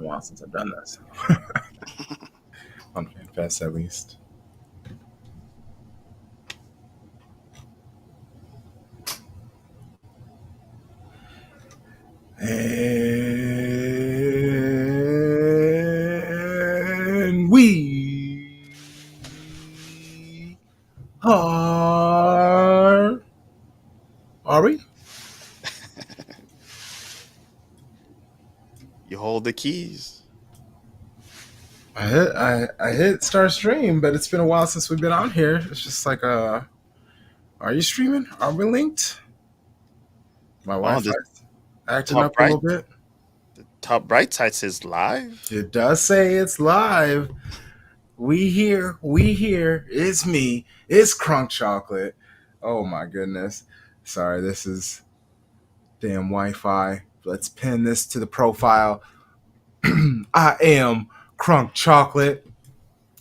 been a while since I've done this. On FanFest, at least. And we are. Are we? You hold the keys. I hit start stream, but it's been a while since we've been on here. It's just like are you streaming? Are we linked? My Oh, Wi-Fi's acting top up a right, little bit. the top right side says live. It does say it's live. We here. It's me. It's Crunk Chocolate. Oh my goodness. Sorry, this is damn Wi-Fi. Let's pin this to the profile. I am Crunk Chocolate,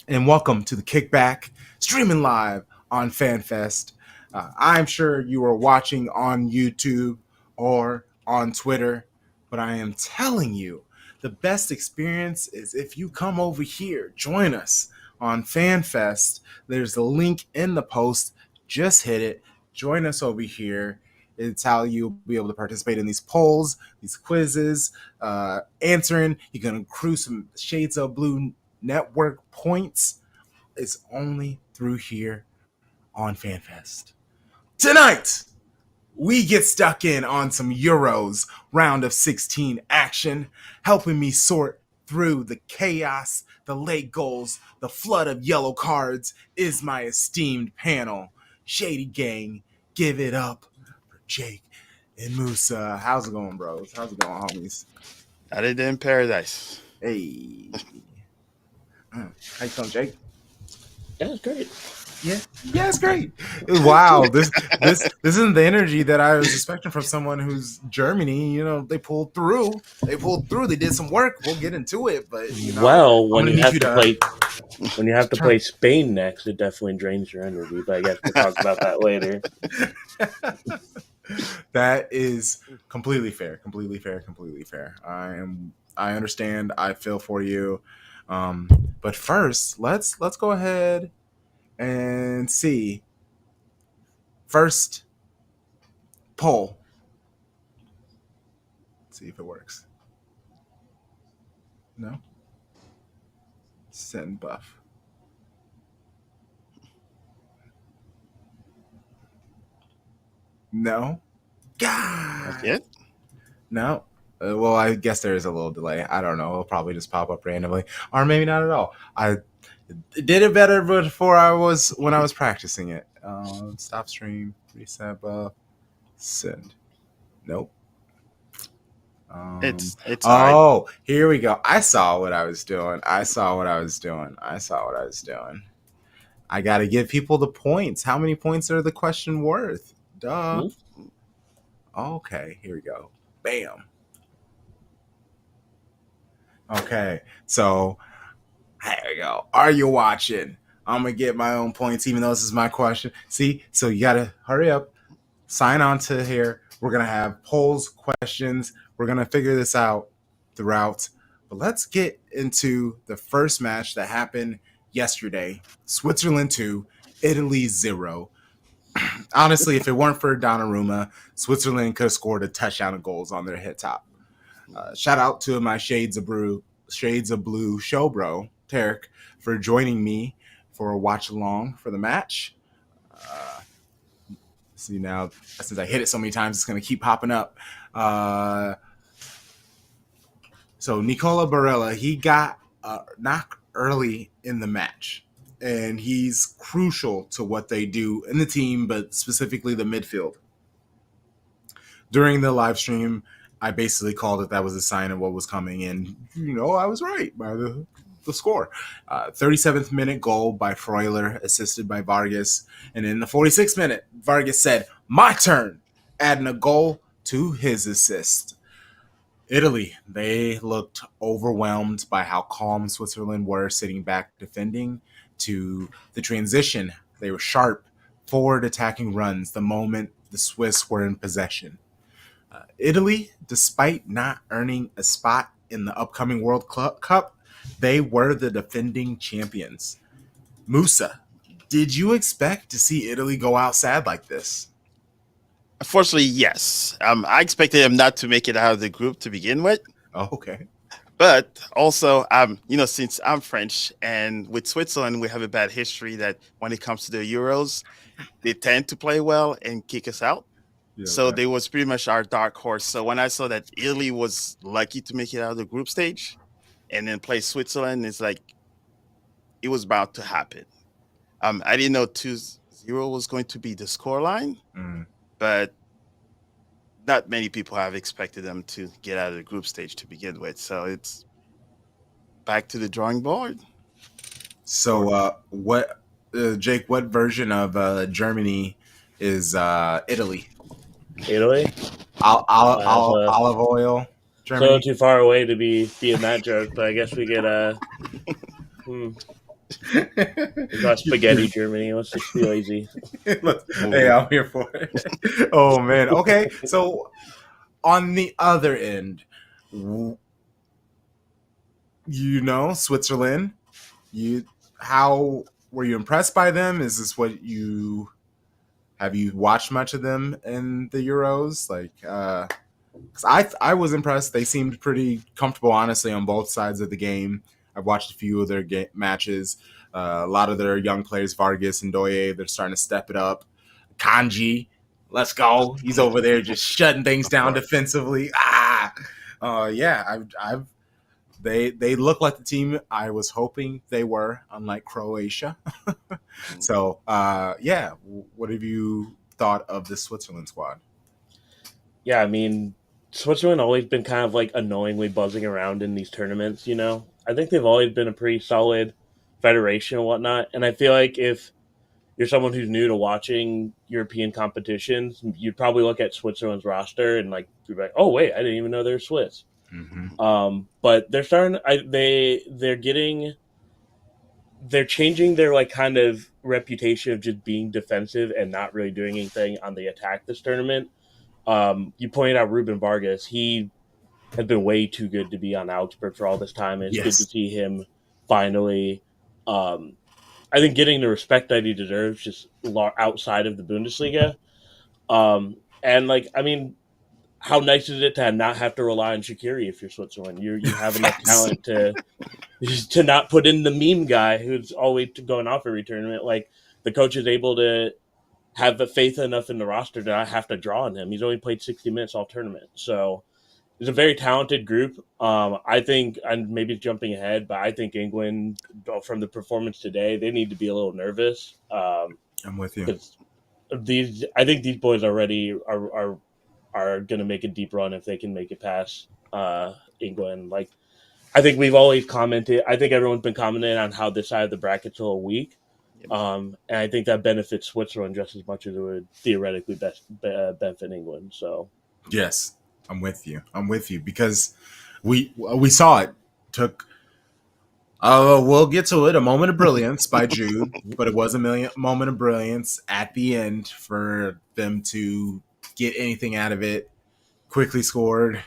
and welcome to the Kickback, streaming live on FanFest. I'm sure you are watching on YouTube or on Twitter, but I am telling you, the best experience is if you come over here, join us on FanFest. There's a link in the post. Just hit it. Join us over here. It's how you'll be able to participate in these polls, these quizzes, answering. You're going to accrue some Shades of Blue network points. It's only through here on FanFest. Tonight, we get stuck in on some Euros round of 16 action, helping me sort through the chaos, the late goals, the flood of yellow cards is my esteemed panel. Shady Gang, give it up for Jake and Musa. How's it going, bros? How's it going, homies? Got it in paradise. Hey. How you feeling, Jake? Yeah, it's great. Yeah, it's great. Wow, this isn't the energy that I was expecting from someone who's Germany. You know, they pulled through. They did some work. We'll get into it, but well, when you have to play Spain next, it definitely drains your energy. But I guess we'll talk about that later. That is completely fair. I understand. I feel for you. But first, let's go ahead and see. First poll. Let's see if it works. No? Send buff. No? God. That's it? No. Well, I guess there is a little delay. I don't know. It'll probably just pop up randomly, or maybe not at all. I did it better before when I was practicing it. Stop stream, reset buff, send. Nope. It's oh, here we go. I saw what I was doing. I got to give people the points. How many points are the question worth? Duh. Okay, here we go. Bam. Okay, so there we go. Are you watching? I'm going to get my own points, even though this is my question. See? So you got to hurry up. Sign on to here. We're going to have polls, questions. We're going to figure this out throughout. But let's get into the first match that happened yesterday. Switzerland 2, Italy 0. Honestly, if it weren't for Donnarumma, Switzerland could have scored a touchdown of goals on their hit top. Shout out to my Shades of Blue show bro, Tarek, for joining me for a watch along for the match. See now, since I hit it so many times, it's going to keep popping up. So Nicola Barella, he got knocked early in the match, and he's crucial to what they do in the team, but specifically the midfield. During the live stream, I basically called it that was a sign of what was coming, and I was right by the score. 37th minute goal by Freuler, assisted by Vargas, and in the 46th minute, Vargas said, "My turn," adding a goal to his assist. Italy, they looked overwhelmed by how calm Switzerland were sitting back defending, to the transition. They were sharp, forward attacking runs the moment the Swiss were in possession. Italy, despite not earning a spot in the upcoming World Cup. They were the defending champions. Musa, did you expect to see Italy go out sad like this? Unfortunately, yes. I expected them not to make it out of the group to begin with. Oh, okay. But also, since I'm French and with Switzerland, we have a bad history that when it comes to the Euros, they tend to play well and kick us out. Yeah, So okay. they was pretty much our dark horse. So when I saw that Italy was lucky to make it out of the group stage and then play Switzerland, it's like it was about to happen. I didn't know 2-0 was going to be the scoreline, but not many people have expected them to get out of the group stage to begin with. So it's back to the drawing board. So, Jake? What version of Germany is Italy? Italy. Olive oil. Germany. So too far away to be in that joke, but I guess we get we got spaghetti Germany. Let's just be lazy. Hey, I'm here for it. Oh man. Okay, so on the other end, Switzerland. How were you impressed by them? Is this what you have you watched much of them in the Euros? Like, because I was impressed. They seemed pretty comfortable, honestly, on both sides of the game. I've watched a few of their matches. A lot of their young players, Vargas and Doye, they're starting to step it up. Kanji, let's go. He's over there just shutting things down defensively. They look like the team I was hoping they were, unlike Croatia. So, what have you thought of the Switzerland squad? Yeah, I mean, Switzerland always been kind of like annoyingly buzzing around in these tournaments, I think they've always been a pretty solid federation and whatnot. And I feel like if you're someone who's new to watching European competitions, you'd probably look at Switzerland's roster and be like, oh, wait, I didn't even know they're Swiss. Mm-hmm. But they're starting. They're changing their kind of reputation of just being defensive and not really doing anything on the attack this tournament. You pointed out Ruben Vargas. He has been way too good to be on Augsburg for all this time. It's good to see him finally. I think getting the respect that he deserves just outside of the Bundesliga. How nice is it to not have to rely on Shaqiri if you're Switzerland? You have enough talent to not put in the meme guy who's always going off every tournament. Like, the coach is able to have the faith enough in the roster to not have to draw on him. He's only played 60 minutes all tournament. So it's a very talented group. I think, and maybe jumping ahead, but I think England, from the performance today, they need to be a little nervous. I'm with you. I think these boys already are going to make a deep run if they can make it past England. I think we've always commented. I think everyone's been commenting on how this side of the bracket's a little weak. And I think that benefits Switzerland just as much as it would theoretically benefit England. So, yes, I'm with you because we saw it took. We'll get to it. A moment of brilliance by Jude, but it was a moment of brilliance at the end for them to get anything out of it. Quickly scored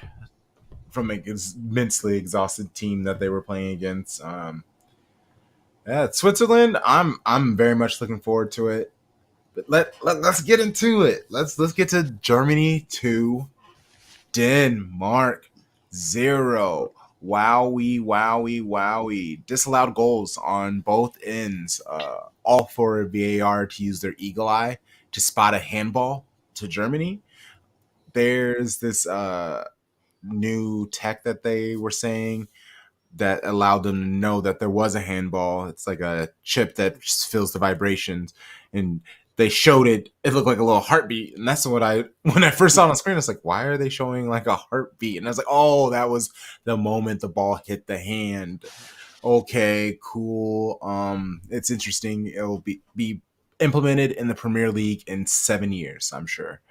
from an immensely exhausted team that they were playing against. Switzerland. I'm very much looking forward to it. But let's get into it. Let's get to Germany 2, Denmark 0. Wowie. Disallowed goals on both ends. All for VAR to use their eagle eye to spot a handball to Germany. There's this new tech that they were saying that allowed them to know that there was a handball. It's like a chip that just feels the vibrations, and they showed it. It looked like a little heartbeat, and that's when I first saw it on the screen, I was like, why are they showing like a heartbeat? And I was like, oh, that was the moment the ball hit the hand. Okay, cool. It's interesting. It'll be implemented in the Premier League in 7 years, I'm sure.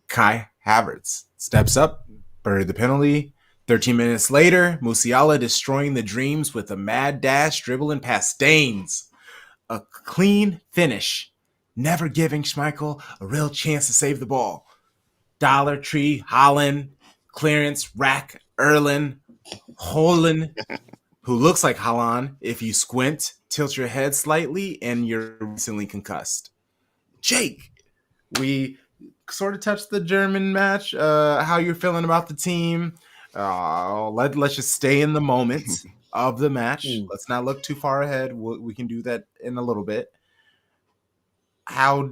Kai Havertz steps up, buried the penalty. 13 minutes later, Musiala destroying the dreams with a mad dash, dribbling past Staines. A clean finish, never giving Schmeichel a real chance to save the ball. Dollar Tree, Holland, clearance, rack, Erlin. Holland, who looks like Haaland if you squint, tilt your head slightly, and you're recently concussed. Jake, we sort of touched the German match. How you're feeling about the team? Let's just stay in the moment of the match. Let's not look too far ahead. We can do that in a little bit. How?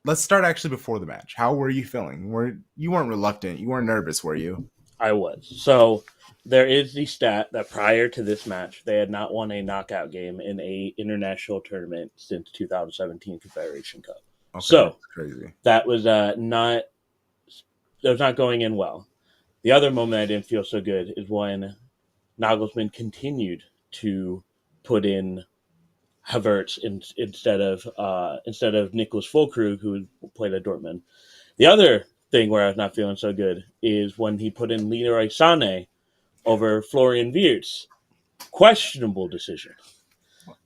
Let's start actually before the match. How were you feeling? You weren't reluctant? You weren't nervous, were you? I was. So there is the stat that prior to this match, they had not won a knockout game in a international tournament since 2017 Confederation Cup. Okay, So that's crazy. that was not going in well. The other moment I didn't feel so good is when Nagelsmann continued to put in Havertz instead of Nicholas Füllkrug, who played at Dortmund. The other thing where I was not feeling so good is when he put in Leroy Sané over Florian Wirtz. Questionable decision.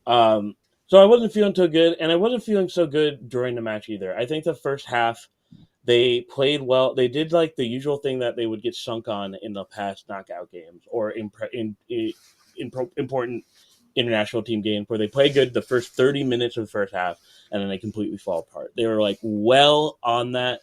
So I wasn't feeling too good, and I wasn't feeling so good during the match either. I think the first half they played well. They did like the usual thing that they would get sunk on in the past knockout games or important international team games where they play good the first 30 minutes of the first half and then they completely fall apart. They were like well on that.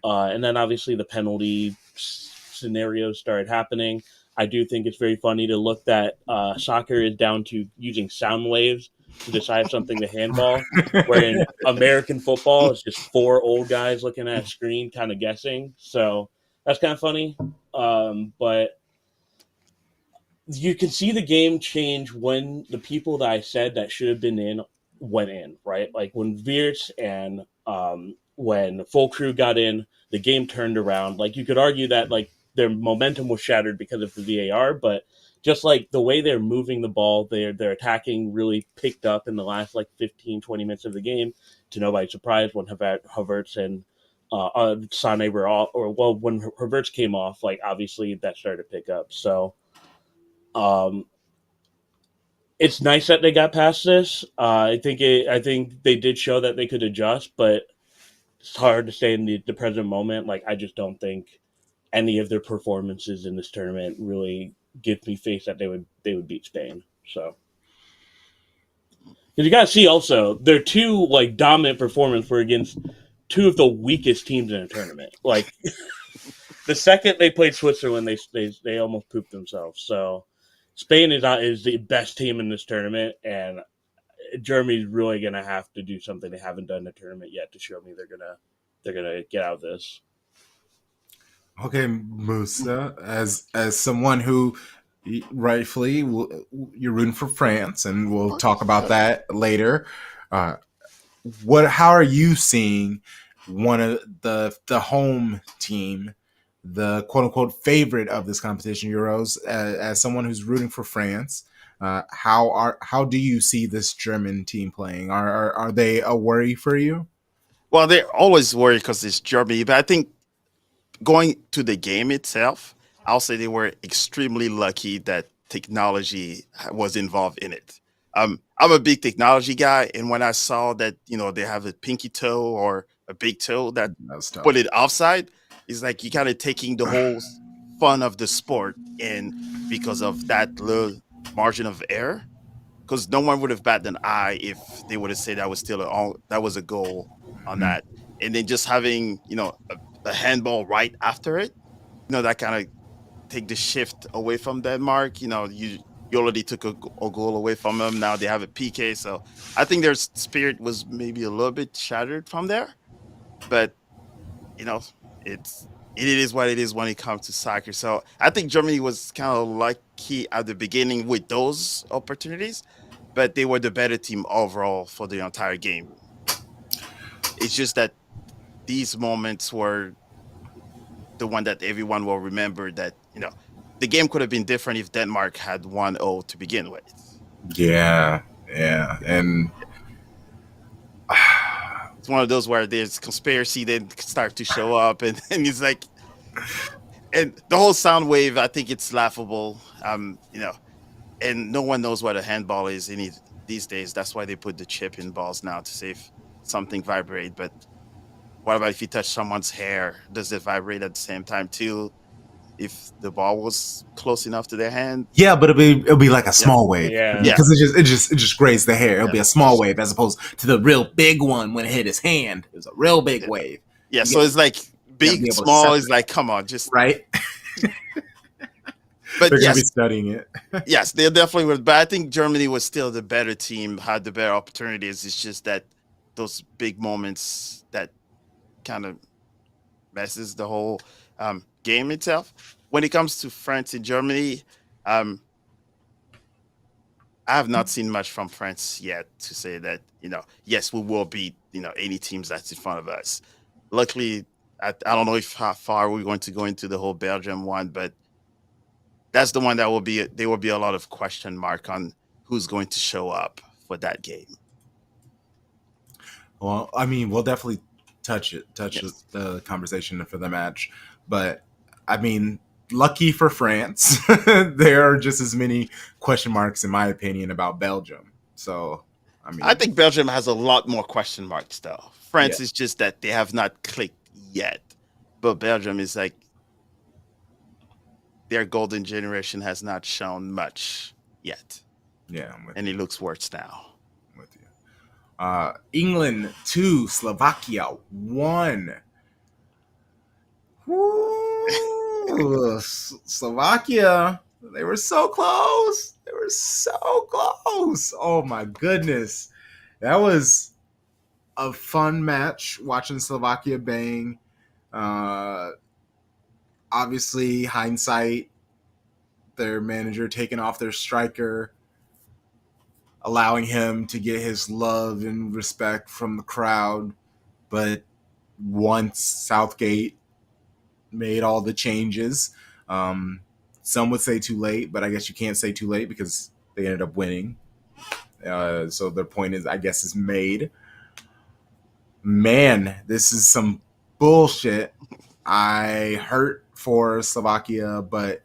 And then obviously the penalty scenarios started happening. I do think it's very funny to look that soccer is down to using sound waves to decide something to handball, where in American football it's just four old guys looking at a screen kind of guessing. So that's kind of funny. But you can see the game change when the people that I said that should have been in went in, right? Like when Wirtz and when Füllkrug got in, the game turned around. Like you could argue that like their momentum was shattered because of the VAR, but just like the way they're moving the ball, their attacking really picked up in the last like 15, 20 minutes of the game, to nobody's surprise when Havertz and Sané were off, or well, when Havertz came off, like obviously that started to pick up. So it's nice that they got past this. I think they did show that they could adjust, but it's hard to say in the present moment. Like I just don't think any of their performances in this tournament really gives me faith that they would beat Spain. So because you got to see also their two like dominant performances were against two of the weakest teams in a tournament. Like the second they played Switzerland, they almost pooped themselves. So Spain is the best team in this tournament, and Germany's really gonna have to do something they haven't done in the tournament yet to show me they're gonna get out of this. Okay, Musa, as someone who rightfully you're rooting for France, and we'll talk about that later. How are you seeing one of the home team, the quote unquote favorite of this competition, Euros, as someone who's rooting for France? How do you see this German team playing? Are they a worry for you? Well, they're always worried because it's Germany, but I think going to the game itself, I'll say they were extremely lucky that technology was involved in it. I'm a big technology guy, and when I saw that they have a pinky toe or a big toe that That's tough. put it offside, it's like you kind of taking the whole fun of the sport in because of that little margin of error. Because no one would have batted an eye if they would have said that was still that was a goal on Mhm. that, and then just having a handball right after it, that kind of take the shift away from Denmark. You already took a goal away from them. Now they have a PK, so I think their spirit was maybe a little bit shattered from there. But you know, it's it is what it is when it comes to soccer. So I think Germany was kind of lucky at the beginning with those opportunities, but they were the better team overall for the entire game. It's just that these moments were the one that everyone will remember that, the game could have been different if Denmark had 1-0 to begin with. Yeah, yeah, and It's one of those where there's conspiracy then start to show up and it's like, and the whole sound wave, I think it's laughable. And no one knows what a handball is these days. That's why they put the chip in balls now to see if something vibrate. But what about if you touch someone's hair? Does it vibrate at the same time too? if the ball was close enough to their hand. Yeah, but it'll be like a small wave. Yeah. Because it just grazed the hair. It'll be Yeah. a small wave as opposed to the real big one when it hit his hand. It was a real big Yeah. wave. Yeah, You so get- it's like be big, able to small separate. is like, come on, just Right? but They're gonna be yes, studying it. yes, they definitely were. But I think Germany was still the better team, had the better opportunities. It's just that those big moments that kind of messes the whole game itself. When it comes to France and Germany, I have not seen much from France yet to say that, yes, we will beat, any teams that's in front of us. Luckily, I don't know how far we're going to go into the whole Belgium one, but that's the one that there will be a lot of question mark on who's going to show up for that game. Well, I mean, we'll definitely touch Yes. the conversation for the match. But I mean, lucky for France, there are just as many question marks, in my opinion, about Belgium. So, I mean, I think Belgium has a lot more question marks, though. France Yeah. is just that they have not clicked yet. But Belgium is like, their golden generation has not shown much yet. yeah, I'm with, And it looks worse now. with you. England 2, Slovakia 1. Woo! Slovakia, they were so close. They were so close. Oh my goodness. That was a fun match watching Slovakia bang. Obviously, hindsight, their manager taking off their striker, allowing him to get his love and respect from the crowd. But once Southgate made all the changes, some would say too late, but I guess you can't say too late because they ended up winning. So their point is, I guess, is made. Man, this is some bullshit. I hurt for Slovakia, but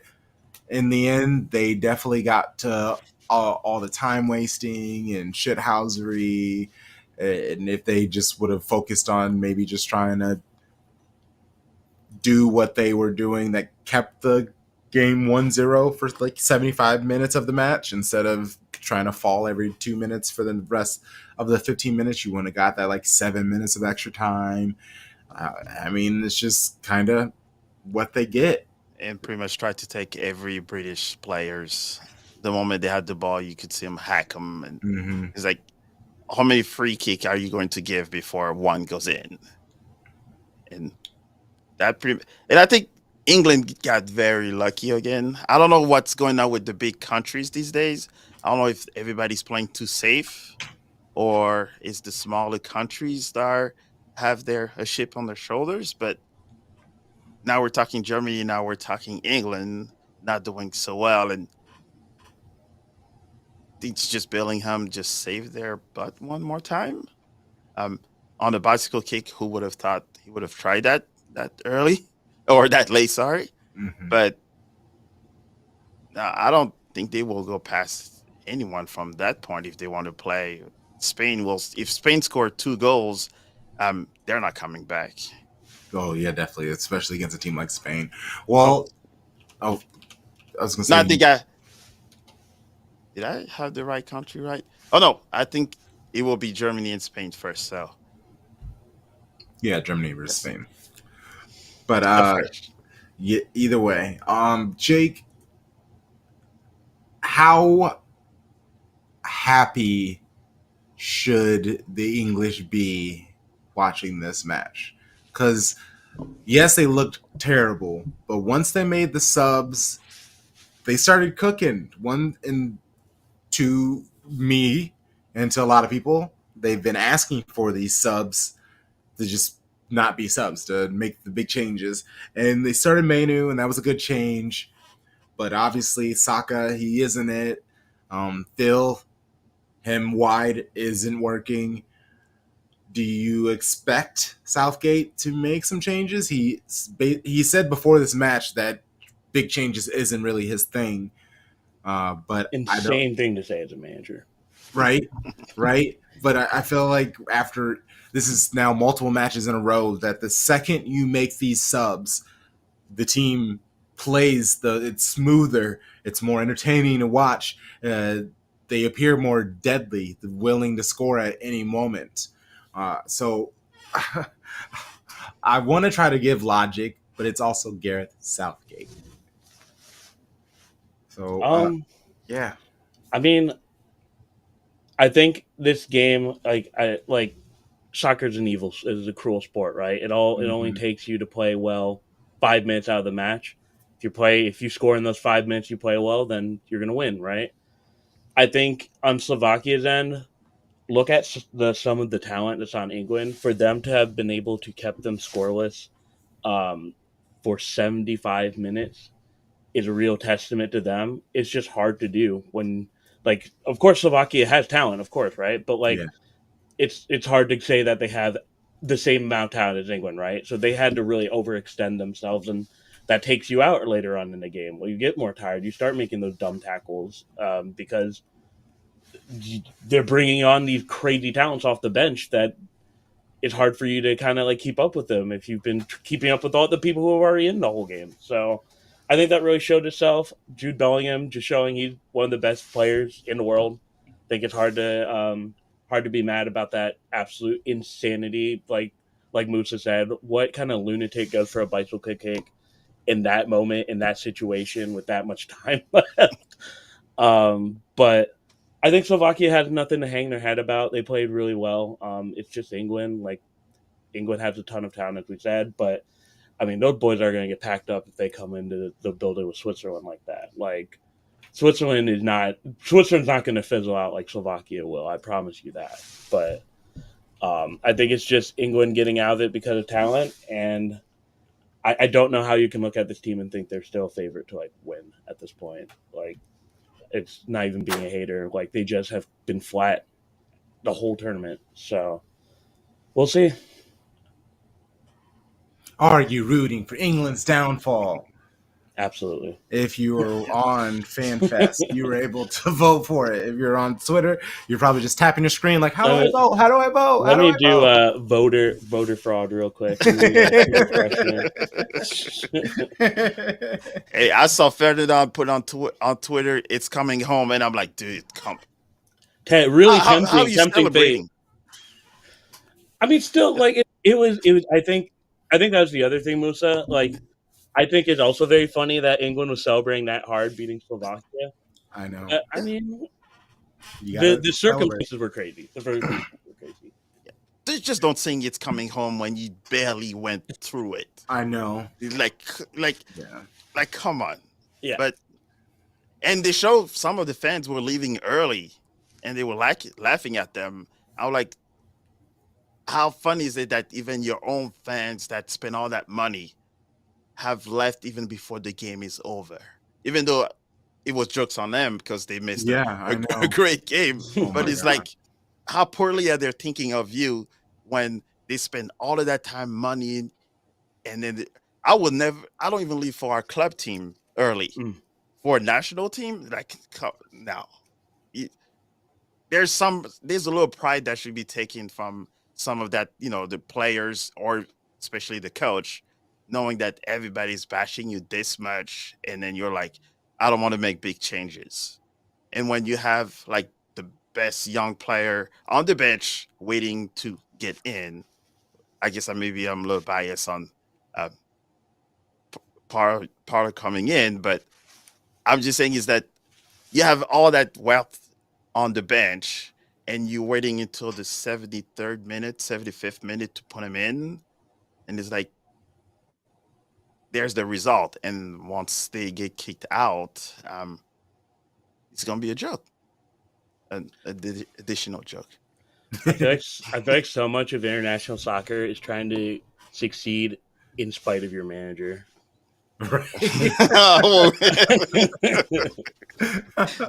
in the end, they definitely got to all the time wasting and shithousery. And if they just would have focused on maybe just trying to do what they were doing that kept the game 1-0 for like 75 minutes of the match instead of trying to fall every 2 minutes for the rest of the 15 minutes, you wouldn't have got that like 7 minutes of extra time. I mean, it's just kind of what they get. And pretty much tried to take every British players. The moment they had the ball, you could see them hack them. And Mm-hmm. it's like, how many free kick are you going to give before one goes in? And and I think England got very lucky again. I don't know what's going on with the big countries these days. I don't know if everybody's playing too safe, or it's the smaller countries that have a chip on their shoulders. But now we're talking Germany. Now we're talking England not doing so well, and it's just Bellingham just saved their butt one more time. On the bicycle kick, who would have thought he would have tried that early or that late? Sorry, Mm-hmm. but I don't think they will go past anyone from that point if they want to play. Spain will. If Spain scored 2 goals, they're not coming back. Oh yeah, definitely, especially against a team like Spain. Well, I was gonna say, Not the guy. Did I have the right country right? Oh no, I think it will be Germany and Spain first. So yeah, Germany versus Yes. Spain. But first. either way, Jake, how happy should the English be watching this match? Because yes, they looked terrible, but once they made the subs, they started cooking. One and to me and to a lot of people, they've been asking for these subs to just not be subs, to make the big changes. And they started Manu, and that was a good change. But obviously, Saka, he isn't it. Phil, him wide isn't working. Do you expect Southgate to make some changes? He said before this match that big changes isn't really his thing. But I don't. Insane thing to say as a manager. Right. But I feel like after this is now multiple matches in a row that the second you make these subs, the team it's smoother, it's more entertaining to watch. They appear more deadly, willing to score at any moment. So I want to try to give logic, but it's also Gareth Southgate. So yeah, I mean, I think this game, like soccer's an evil, is a cruel sport, right? It only takes you to play well 5 minutes out of the match. If you score in those 5 minutes, you play well, then you're gonna win, right? I think on Slovakia's end, look at some of the talent that's on England. For them to have been able to keep them scoreless for 75 minutes is a real testament to them. It's just hard to do when, like, of course Slovakia has talent, of course, right? But like, yeah. it's hard to say that they have the same amount of talent as England, right? So they had to really overextend themselves, and that takes you out later on in the game. Well, you get more tired. You start making those dumb tackles because they're bringing on these crazy talents off the bench that it's hard for you to kind of like keep up with them if you've been keeping up with all the people who are already in the whole game. So I think that really showed itself. Jude Bellingham just showing he's one of the best players in the world. I think it's hard to be mad about that absolute insanity. Like Musa said, what kind of lunatic goes for a bicycle kick in that moment, in that situation, with that much time left? But I think Slovakia has nothing to hang their head about. They played really well. It's just England. Like, England has a ton of talent, as we said, but I mean, those boys are going to get packed up if they come into the building with Switzerland like that. Like, Switzerland's not going to fizzle out like Slovakia will. I promise you that. But I think it's just England getting out of it because of talent, and I don't know how you can look at this team and think they're still a favorite to like win at this point. Like, it's not even being a hater. Like, they just have been flat the whole tournament. So we'll see. Are you rooting for England's downfall? Absolutely. If you were on FanFest, you were able to vote for it. If you're on Twitter, you're probably just tapping your screen like, how do I vote? How do I vote? Let me do voter fraud real quick. Hey, I saw Ferdinand put on Twitter, "It's coming home," and I'm like, dude, come. Really tempting, how are you tempting celebrating? bait. I mean, still, like it was. I think that was the other thing, Musa. Like, I think it's also very funny that England was celebrating that hard, beating Slovakia. I know. I mean, the circumstances were crazy. The circumstances were crazy. They just don't sing "It's coming home" when you barely went through it. I know. Like, come on. Yeah. But and they showed some of the fans were leaving early, and they were laughing at them. I was like, how funny is it that even your own fans that spend all that money have left even before the game is over? Even though it was jokes on them because they missed a great game. But it's like, how poorly are they thinking of you when they spend all of that time, money, and then I don't even leave for our club team early. For a national team, like, now. There's a little pride that should be taken from some of that, the players or especially the coach, knowing that everybody's bashing you this much, and then you're like, I don't want to make big changes. And when you have like the best young player on the bench waiting to get in, I guess maybe I'm a little biased on Parler coming in, but I'm just saying is that you have all that wealth on the bench, and you're waiting until the 73rd minute, 75th minute to put him in, and it's like, there's the result. And once they get kicked out, it's gonna be a joke, an additional joke. I feel like so much of international soccer is trying to succeed in spite of your manager. Right.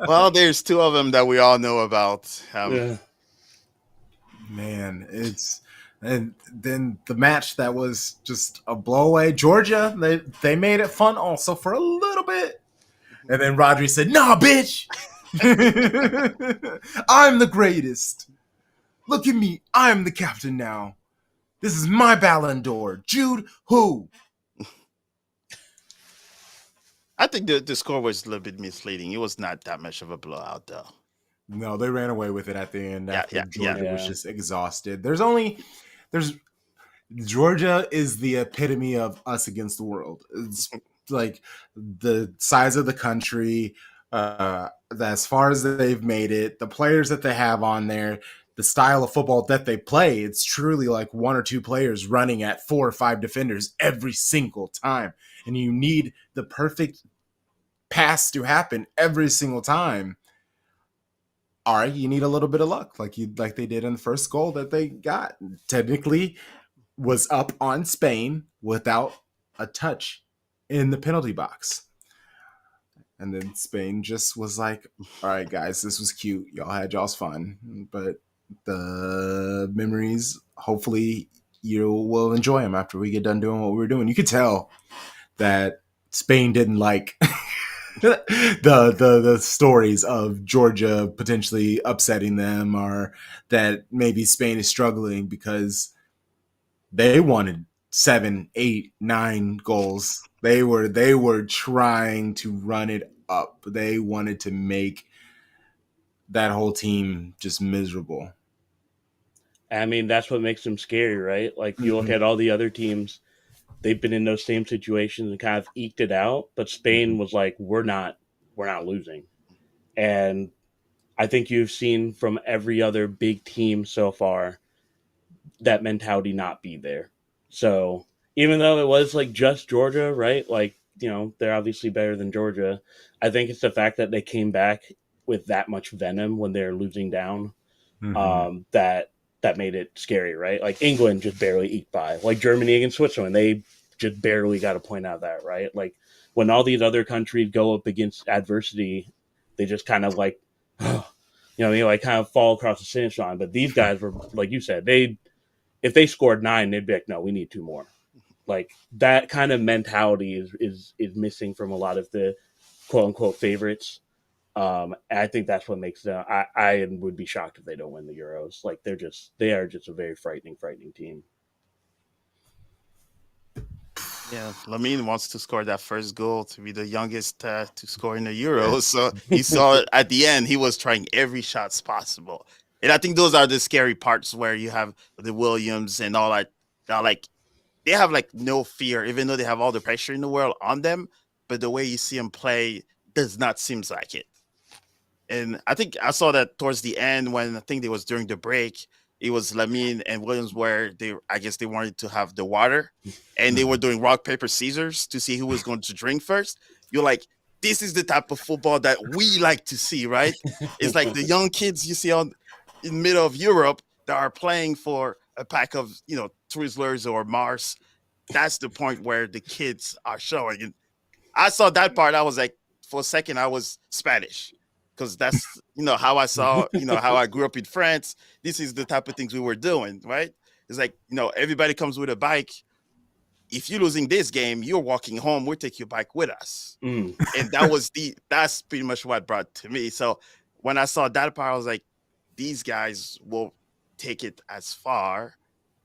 Well, there's two of them that we all know about. Man, and then the match that was just a blowaway. Georgia, they made it fun also for a little bit, and then Rodri said, "Nah, bitch, I'm the greatest. Look at me, I'm the captain now. This is my Ballon d'Or. Jude, who?" I think the score was a little bit misleading. It was not that much of a blowout, though. No, they ran away with it at the end Yeah, after yeah, yeah. Georgia was Yeah. just exhausted. There's Georgia is the epitome of us against the world. It's like the size of the country, as far as they've made it, the players that they have on there, the style of football that they play. It's truly like one or two players running at 4 or 5 defenders every single time, and you need the perfect pass to happen every single time. All right, you need a little bit of luck, like they did in the first goal that they got. Technically, was up on Spain without a touch in the penalty box. And then Spain just was like, all right, guys, this was cute. Y'all had y'all's fun. But the memories, hopefully, you will enjoy them after we get done doing what we were doing. You could tell that Spain didn't like the stories of Georgia potentially upsetting them, or that maybe Spain is struggling because they wanted 7, 8, 9 goals. They were trying to run it up. They wanted to make that whole team just miserable. I mean, that's what makes them scary, right? Like you look at all the other teams, they've been in those same situations and kind of eked it out. But Spain was like, we're not losing. And I think you've seen from every other big team so far that mentality not be there. So even though it was like just Georgia, right? Like, you know, they're obviously better than Georgia. I think it's the fact that they came back with that much venom when they're losing down, that made it scary, right? Like England just barely eked by. Like Germany against Switzerland, they just barely got a point out of that, right? Like when all these other countries go up against adversity, they just kind of like, they like kind of fall across the finish line. But these guys were, like you said, if they scored 9, they'd be like, no, we need 2 more. Like that kind of mentality is missing from a lot of the quote unquote favorites. I think that's what makes them. I would be shocked if they don't win the Euros. Like they are just a very frightening team. Yeah, Lamine wants to score that first goal to be the youngest to score in the Euros. So he saw it at the end. He was trying every shots possible. And I think those are the scary parts where you have the Williams and all that. Like they have like no fear, even though they have all the pressure in the world on them. But the way you see them play does not seem like it. And I think I saw that towards the end when I think it was during the break. It was Lamine and Williams where I guess they wanted to have the water, and they were doing rock, paper, scissors to see who was going to drink first. You're like, this is the type of football that we like to see, right? It's like the young kids you see in the middle of Europe that are playing for a pack of, Twizzlers or Mars. That's the point where the kids are showing. And I saw that part. I was like, for a second, I was Spanish. Because that's, how I saw, how I grew up in France. This is the type of things we were doing, right? It's like, everybody comes with a bike. If you're losing this game, you're walking home. We'll take your bike with us. And that's pretty much what brought to me. So when I saw that part, I was like, these guys will take it as far.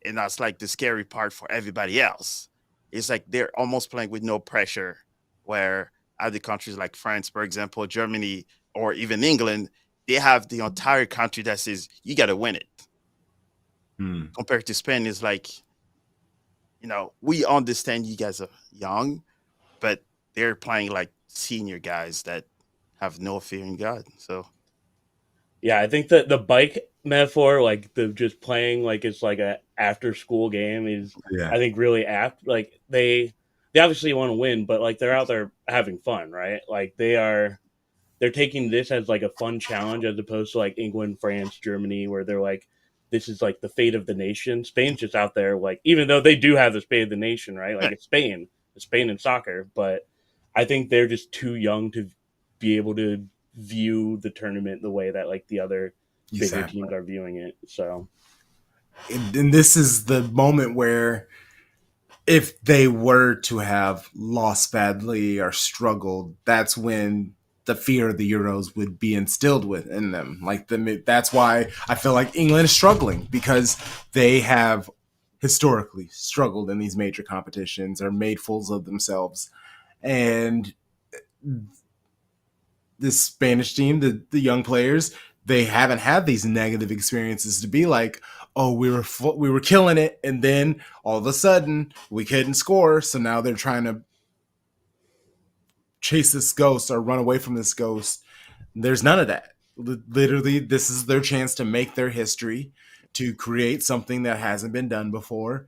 And that's like the scary part for everybody else. It's like they're almost playing with no pressure, where other countries like France, for example, Germany, or even England, they have the entire country that says, you got to win it. Compared to Spain, it's like, we understand you guys are young, but they're playing like senior guys that have no fear in God. So, yeah, I think that the bike metaphor, like the just playing like it's like a after school game, is I think really apt. Like they obviously want to win, but like they're out there having fun, right? Like they're taking this as like a fun challenge as opposed to like England, France, Germany, where they're like, this is like the fate of the nation. Spain's just out there, like, even though they do have the fate of the nation, right? Like it's Spain in soccer, but I think they're just too young to be able to view the tournament the way that like the other bigger teams are viewing it. So, and this is the moment where if they were to have lost badly or struggled, that's when the fear of the Euros would be instilled within them. Like that's why I feel like England is struggling, because they have historically struggled in these major competitions, are made fools of themselves. And this Spanish team, the young players, they haven't had these negative experiences to be like, oh, we were killing it, and then all of a sudden we couldn't score, so now they're trying to chase this ghost or run away from this ghost. There's none of that. Literally, this is their chance to make their history, to create something that hasn't been done before.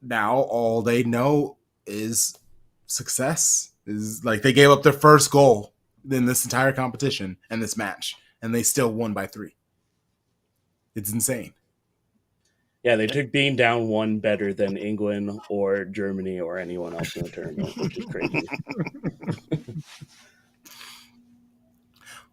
Now all they know is success. Is like they gave up their first goal in this entire competition and this match, and they still won by 3. It's insane. Yeah, they took being down 1 better than England or Germany or anyone else in the tournament, which is crazy.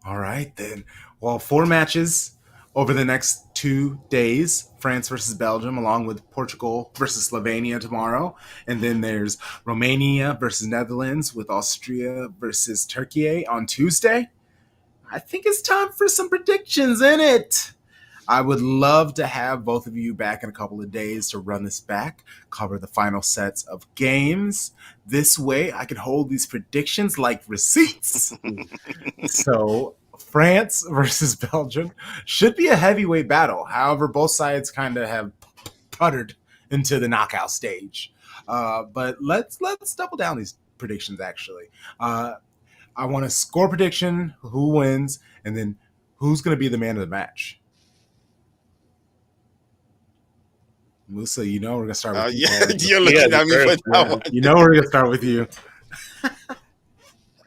All right, then. Well, 4 matches over the next 2 days. France versus Belgium, along with Portugal versus Slovenia tomorrow. And then there's Romania versus Netherlands, with Austria versus Turkey on Tuesday. I think it's time for some predictions in it. I would love to have both of you back in a couple of days to run this back, cover the final sets of games. This way, I can hold these predictions like receipts. So, France versus Belgium should be a heavyweight battle. However, both sides kind of have puttered into the knockout stage. But let's double down these predictions, actually. I want a score prediction, who wins, and then who's going to be the man of the match. Musa, you know we're gonna start with you. You're looking at me for that one. You know we're gonna start with you.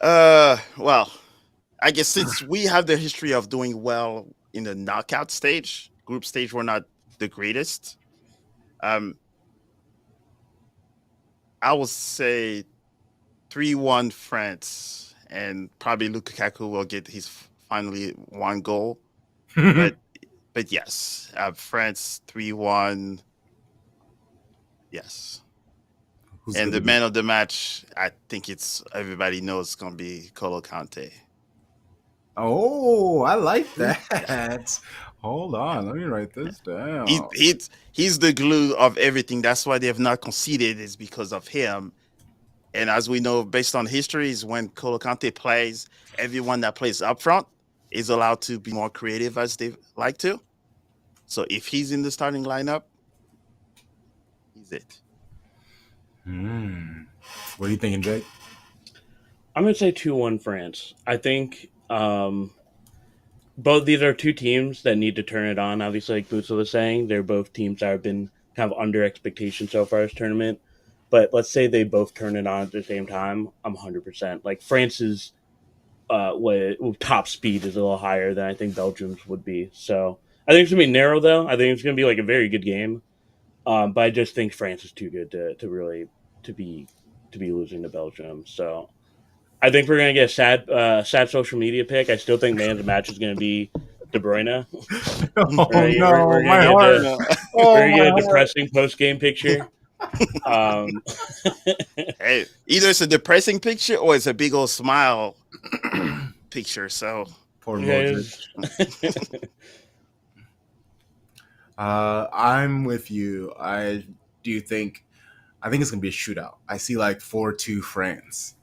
Well, I guess since we have the history of doing well in the knockout stage, group stage, we're not the greatest. I will say 3-1 France, and probably Lukaku will get his finally 1 goal. but yes, France 3-1. Yes. And the man of the match, I think everybody knows it's going to be N'Golo Kante. Oh, I like that. Hold on, let me write this down. He's the glue of everything. That's why they have not conceded, is because of him. And as we know, based on history, is when N'Golo Kante plays, everyone that plays up front is allowed to be more creative as they like to. So if he's in the starting lineup, he's it. What are you thinking, Jake? I'm going to say 2-1 France. I think both these are 2 teams that need to turn it on. Obviously, like Musa was saying, they're both teams that have been kind of under expectation so far this tournament. But let's say they both turn it on at the same time. I'm 100%. Like France's top speed is a little higher than I think Belgium's would be. So I think it's going to be narrow, though. I think it's going to be like a very good game. But I just think France is too good to really be losing to Belgium. So I think we're gonna get a sad social media pick. I still think man of the match is gonna be De Bruyne. We're gonna get a depressing post game picture. Hey, either it's a depressing picture or it's a big old smile picture. So poor Modric. I'm with you. I think it's gonna be a shootout. I see like 4-2 France,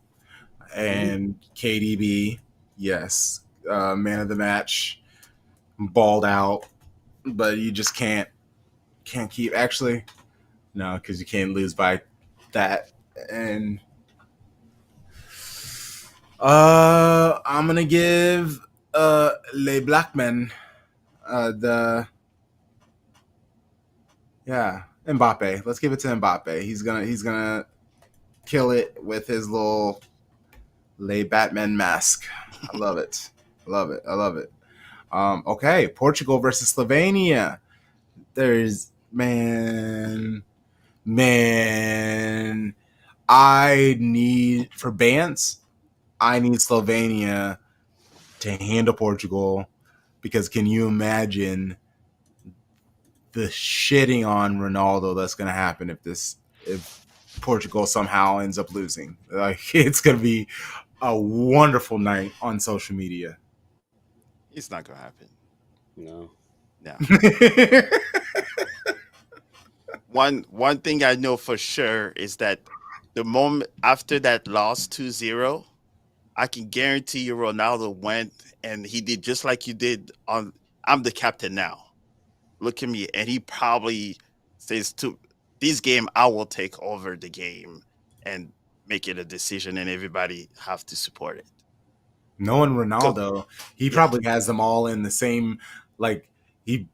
and KDB, yes, man of the match, balled out, but you just can't keep. Actually, no, because you can't lose by that. And I'm gonna give Les Blackmen Mbappe. Let's give it to Mbappe. He's gonna kill it with his little Les Batman mask. I love it. Okay, Portugal versus Slovenia. There's man. I need Slovenia to handle Portugal, because can you imagine the shitting on Ronaldo that's going to happen if Portugal somehow ends up losing? Like, it's going to be a wonderful night on social media. It's not going to happen. No. One thing I know for sure is that the moment after that loss 2-0, I can guarantee you Ronaldo went and he did just like you did on I'm the captain now. Look at me. And he probably says to this game, I will take over the game and make it a decision and everybody have to support it. Knowing 'Cause- Ronaldo, he yeah. probably has them all in the same, like, he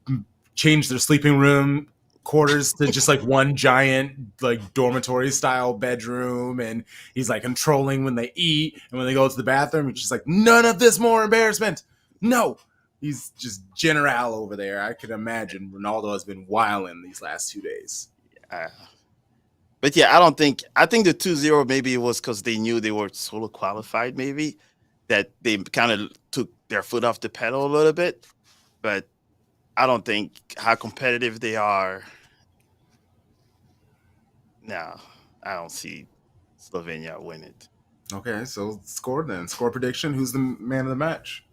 changed their sleeping room quarters to just like one giant like dormitory style bedroom, and he's like controlling when they eat and when they go to the bathroom. He's just like, none of this more embarrassment. No, he's just general over there. I can imagine Ronaldo has been wilding these last 2 days. But yeah, I think the 2-0 maybe it was because they knew they were solo qualified, maybe that they kind of took their foot off the pedal a little bit. But I don't think how competitive they are. No, I don't see Slovenia win it. Okay, so score then. Score prediction. Who's the man of the match?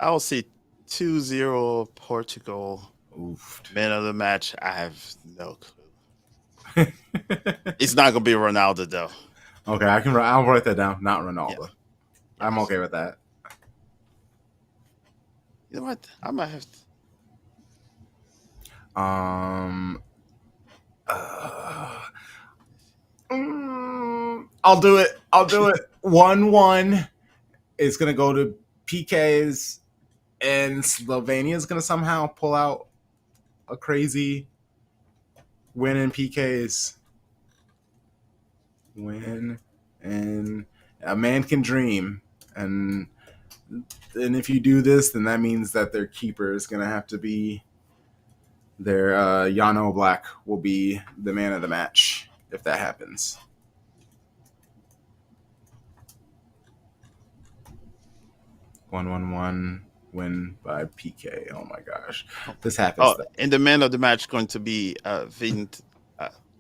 I will say 2-0 Portugal. Oof. Man of the match, I have no clue. It's not gonna be Ronaldo though. Okay, I'll write that down. Not Ronaldo. Yeah. I'm okay with that. You know what? I might have to. I'll do it. 1-1. It's gonna go to PKs, and Slovenia is gonna somehow pull out a crazy win in PKs. Win, and a man can dream. And if you do this, then that means that their keeper is gonna have to be their Jan Oblak will be the man of the match if that happens. One win by PK. Oh my gosh, this happens. Oh, and the man of the match going to be Vin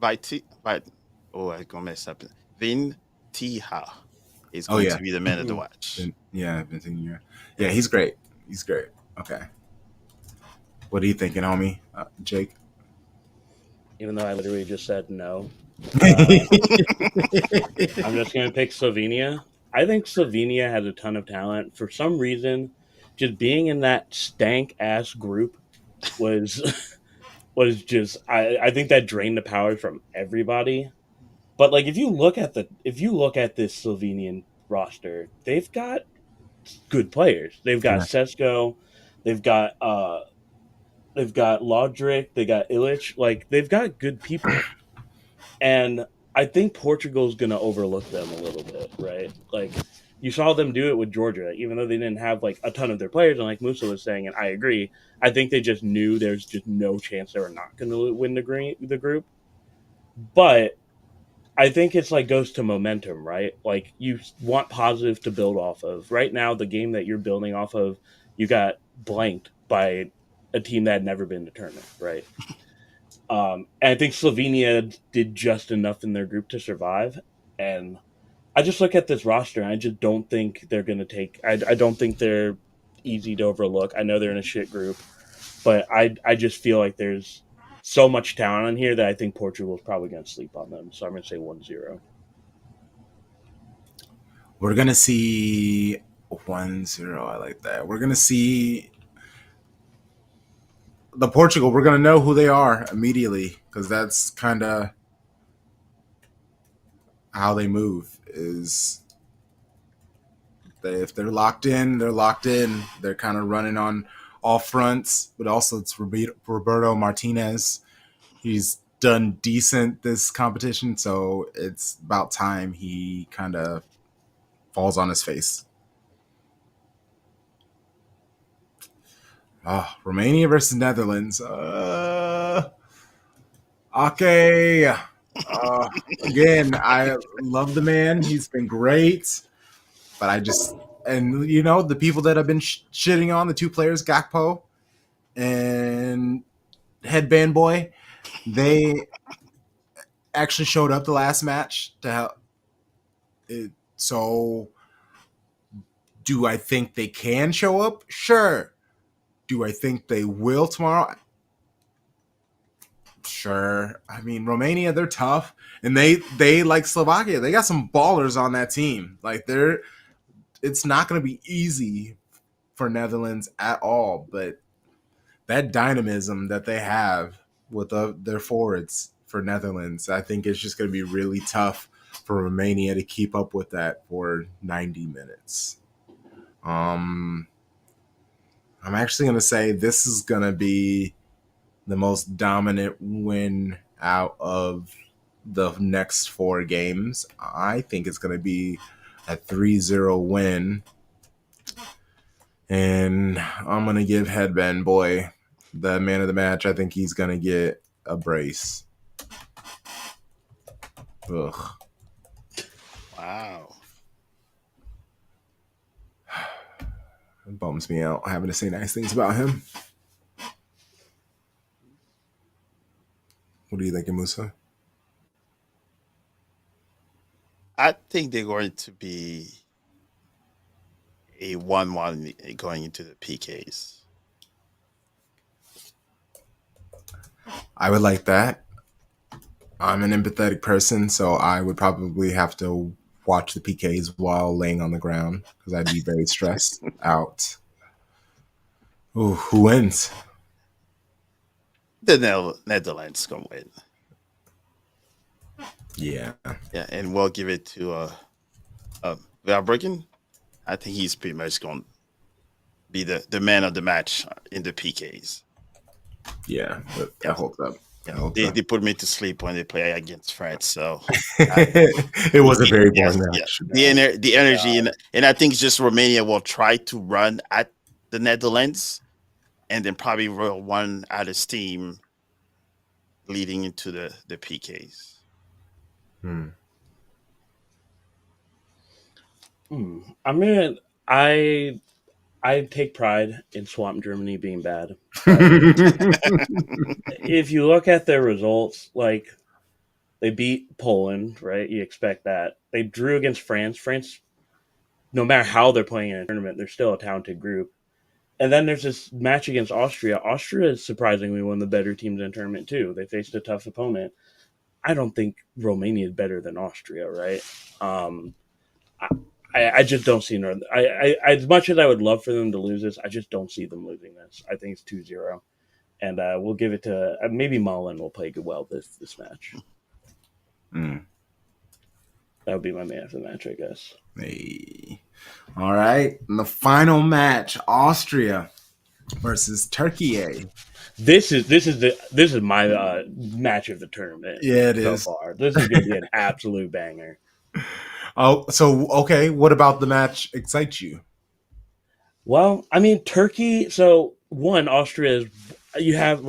Viti. Oh, I gonna mess up. Vin Tiha is going to be the man of the match. Yeah, yeah, he's great. He's great. Okay. What are you thinking, homie? Jake? Even though I literally just said no. I'm just going to pick Slovenia. I think Slovenia has a ton of talent. For some reason, just being in that stank-ass group was just... I think that drained the power from everybody. But like, if you look at this Slovenian roster, they've got good players. They've got Sesko, they've got Lodric, they got Illich. Like, they've got good people, and I think Portugal's going to overlook them a little bit, right? Like, you saw them do it with Georgia, even though they didn't have like a ton of their players. And like Musa was saying, and I agree, I think they just knew there's just no chance they were not going to win the group. But I think it's like goes to momentum, right? Like, you want positive to build off of. Right now, the game that you're building off of, you got blanked by a team that had never been to tournament, right? And I think Slovenia did just enough in their group to survive. And I just look at this roster, and I just don't think they're going to take... I don't think they're easy to overlook. I know they're in a shit group, but I just feel like there's so much talent in here that I think Portugal's probably going to sleep on them. So I'm going to say 1-0. We're going to see 1-0. I like that. We're going to see the Portugal. We're going to know who they are immediately, because that's kind of how they move. Is if they're locked in, they're locked in. They're kind of running on all fronts, but also it's Roberto Martinez. He's done decent this competition, so it's about time he kind of falls on his face. Romania versus Netherlands. Okay. Again, I love the man. He's been great. But the people that have been shitting on the two players, Gakpo and Headband Boy, they actually showed up the last match to help. So, do I think they can show up? Sure. Do I think they will tomorrow? Sure. I mean, Romania, they're tough, and they like Slovakia. They got some ballers on that team. Like it's not going to be easy for Netherlands at all. But that dynamism that they have with their forwards for Netherlands, I think it's just going to be really tough for Romania to keep up with that for 90 minutes. I'm actually going to say this is going to be the most dominant win out of the next 4 games. I think it's going to be a 3-0 win. And I'm going to give Headband Boy the man of the match. I think he's going to get a brace. Ugh. Wow. It bums me out having to say nice things about him. What do you think, Musa? I think they're going to be a 1-1 going into the PKs. I would like that. I'm an empathetic person, so I would probably have to watch the PKs while laying on the ground because I'd be very stressed out. Ooh, who wins? The Netherlands gonna win. Yeah. Yeah, and we'll give it to Verbruggen. I think he's pretty much going to be the man of the match in the PKs. Yeah, but I hope that. They put me to sleep when they play against France, so it was a very boring match. Yeah. The energy, and I think just Romania will try to run at the Netherlands, and then probably will run out of steam leading into the PKs. I mean, I take pride in Swamp Germany being bad. If you look at their results, like they beat Poland, right? You expect that. They drew against France. France, no matter how they're playing in a tournament, they're still a talented group. And then there's this match against Austria. Austria is surprisingly one of the better teams in the tournament too. They faced a tough opponent. I don't think Romania is better than Austria, right? I just don't see Northern. I as much as I would love for them to lose this, I just don't see them losing this. I think it's 2-0. And we'll give it to maybe Mullen will play good well this match. That would be my man of the match, I guess. Hey. All right. And the final match, Austria versus Turkey. This is my match of the tournament. Yeah, it so is. far. This is going to be an absolute banger. Oh, so okay. What about the match excites you? Well, I mean, Turkey. So one, Austria is. You have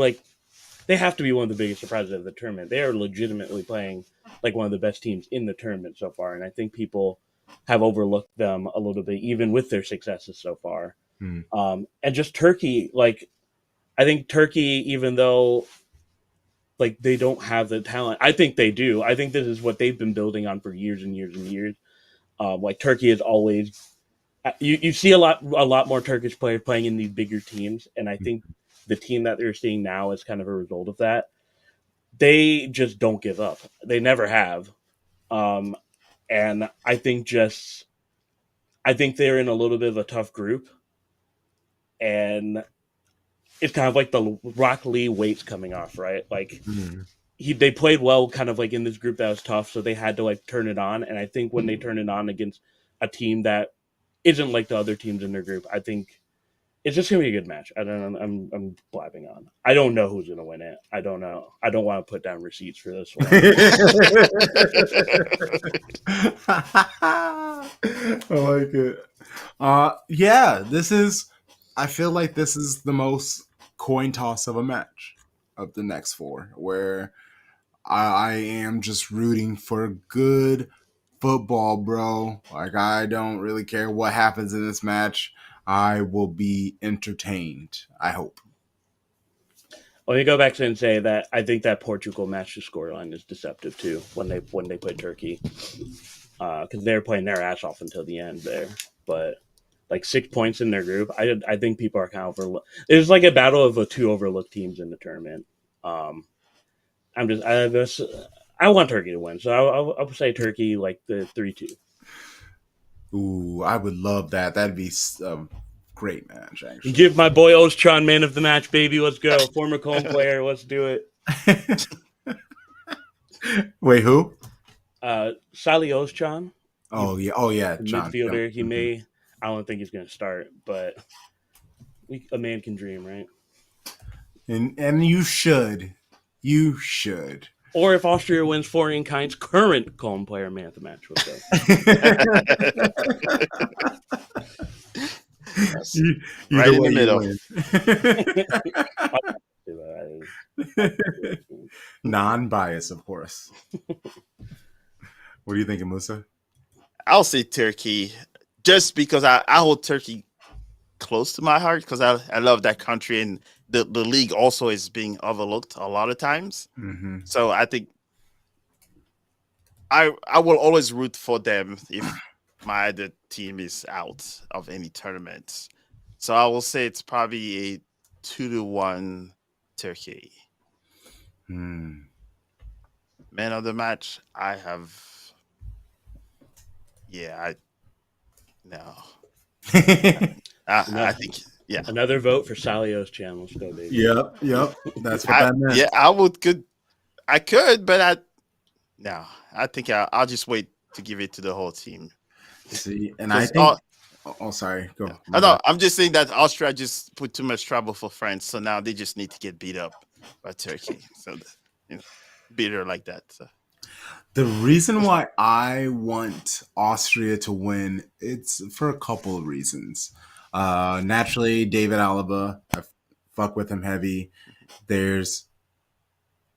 they have to be one of the biggest surprises of the tournament. They are legitimately playing like one of the best teams in the tournament so far, and I think people have overlooked them a little bit, even with their successes so far. And just Turkey, I think Turkey, even though they don't have the talent, I think they do. I think this is what they've been building on for years and years and years. Turkey is always you see a lot more Turkish players playing in these bigger teams, and I think the team that they're seeing now is kind of a result of that. They just don't give up. They never have. And I think they're in a little bit of a tough group. And it's kind of like the Rock Lee weights coming off, right? They played well kind of in this group that was tough, so they had to turn it on. And I think when they turn it on against a team that isn't like the other teams in their group, I think it's just gonna be a good match. I don't know. I'm blabbing on. I don't know who's gonna win it. I don't know. I don't want to put down receipts for this one. I like it. Yeah, this is. I feel like this is the most coin toss of a match of the next 4, where I am just rooting for good football, bro. I don't really care what happens in this match. I will be entertained, I hope. Let me go back to and say that I think that Portugal match to scoreline is deceptive too when they play Turkey, because they're playing their ass off until the end there. But 6 points in their group, I think people are kind of overlooked. It's like a battle of the 2 overlooked teams in the tournament. I want Turkey to win, so I'll say Turkey like the 3-2. Ooh, I would love that. That'd be a great match, actually. Give my boy Ostron man of the match, baby. Let's go. Former Cologne player. Let's do it. Wait, who? Sally Ostron. Oh yeah, John. Midfielder. He may. I don't think he's going to start, but a man can dream, right? And you should. You should. Or if Austria wins, Florian Kainz, current Cologne player, man of the match. Let's go. Right in the middle. Non-bias, of course. What are you thinking, Musa? I'll say Turkey, just because I hold Turkey close to my heart, because I love that country, and the league also is being overlooked a lot of times. Mm-hmm. So I think I will always root for them if my other team is out of any tournaments. So I will say it's probably a 2-1 Turkey. Man of the match, I have. Yeah, no. I think, yeah. Another vote for Sally Ostron. Let's go, baby. Yep. That's what that meant. Yeah, I could, but I think I'll just wait to give it to the whole team. See, and I think. Sorry. Go. Yeah. I'm just saying that Austria just put too much trouble for France, so now they just need to get beat up by Turkey. So, beat her like that. So. The reason why I want Austria to win, it's for a couple of reasons. Naturally, David Alaba, I fuck with him heavy. There's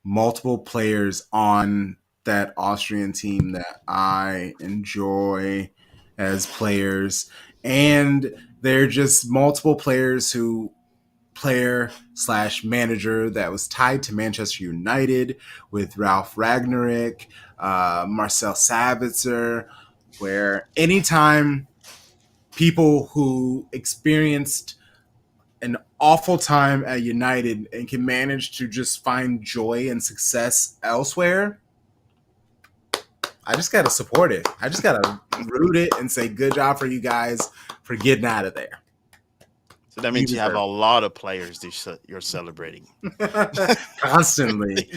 multiple players on that Austrian team that I enjoy as players. And they're just multiple players who player/manager that was tied to Manchester United with Ralf Ragnick, Marcel Sabitzer, where anytime people who experienced an awful time at United and can manage to just find joy and success elsewhere, I just got to support it. I just got to root it and say good job for you guys for getting out of there. So that means you have a lot of players that you're celebrating. Constantly.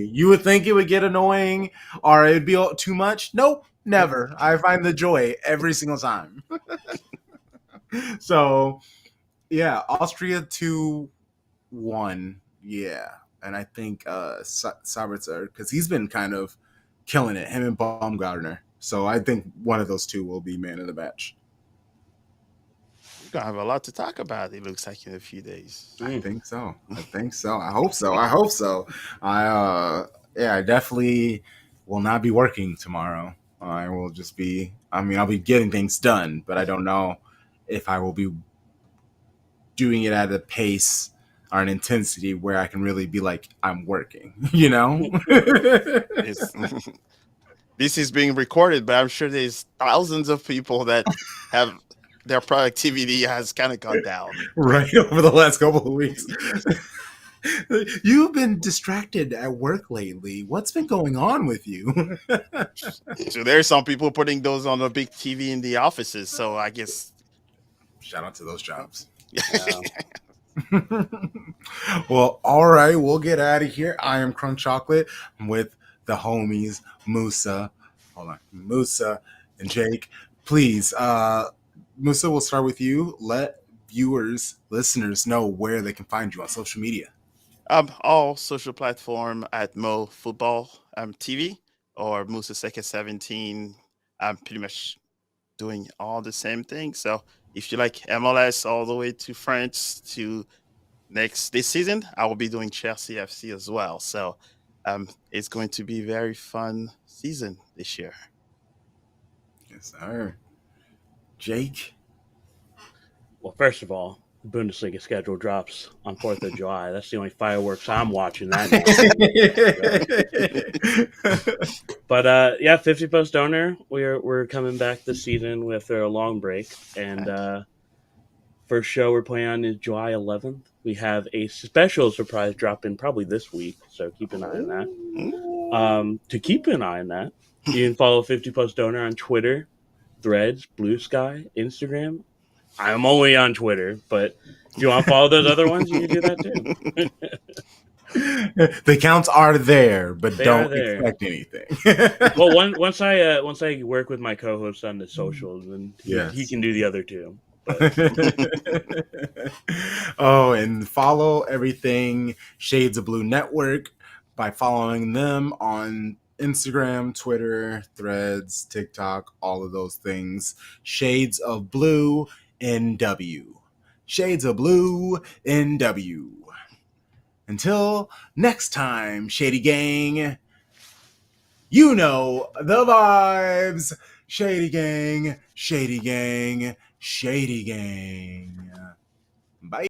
You would think it would get annoying or it'd be too much. Nope, never. I find the joy every single time. So, yeah, Austria 2-1. Yeah. And I think Sabitzer, because he's been kind of killing it, him and Baumgartner. So I think one of those two will be man of the match. We're going to have a lot to talk about, it looks like, in a few days. I think so. I hope so. I definitely will not be working tomorrow. I will just be, I'll be getting things done, but I don't know if I will be doing it at a pace or an intensity where I can really be like, I'm working, you know? This is being recorded, but I'm sure there's thousands of people that have their productivity has kind of gone down. Right, over the last couple of weeks. You've been distracted at work lately. What's been going on with you? So there's some people putting those on a big TV in the offices, so I guess... Shout out to those jobs. Yeah. Well, all right, we'll get out of here. I am Crunk Chocolate. I'm with the homies, Musa and Jake. Please, Musa, we'll start with you. Let listeners know where they can find you on social media. All social platform at Mo Football TV or Musa Second 17. I'm pretty much doing all the same thing. So if you like MLS all the way to France to this season, I will be doing Chelsea FC as well. So it's going to be a very fun season this year. Yes, sir. Jake? Well, first of all, the Bundesliga schedule drops on 4th of July. That's the only fireworks I'm watching that night. But, 50 Post Donor, we're coming back this season with a long break. And first show we're playing on is July 11th. we have a special surprise dropping probably this week, so keep an eye on that. To keep an eye on that, you can follow 50 Plus Donor on Twitter, Threads, Blue Sky, Instagram. I'm only on Twitter, but if you want to follow those other ones, you can do that too. The counts are there, but They don't are there. expect anything. Well, once I work with my co-host on the socials, and Yes. he can do the other two. But Oh, and follow everything Shades of Blue Network by following them on Instagram, Twitter, Threads, TikTok, all of those things. Shades of Blue NW. Shades of Blue NW. Until next time, Shady Gang, you know the vibes. Shady Gang, Shady Gang, Shady Gang. Bye.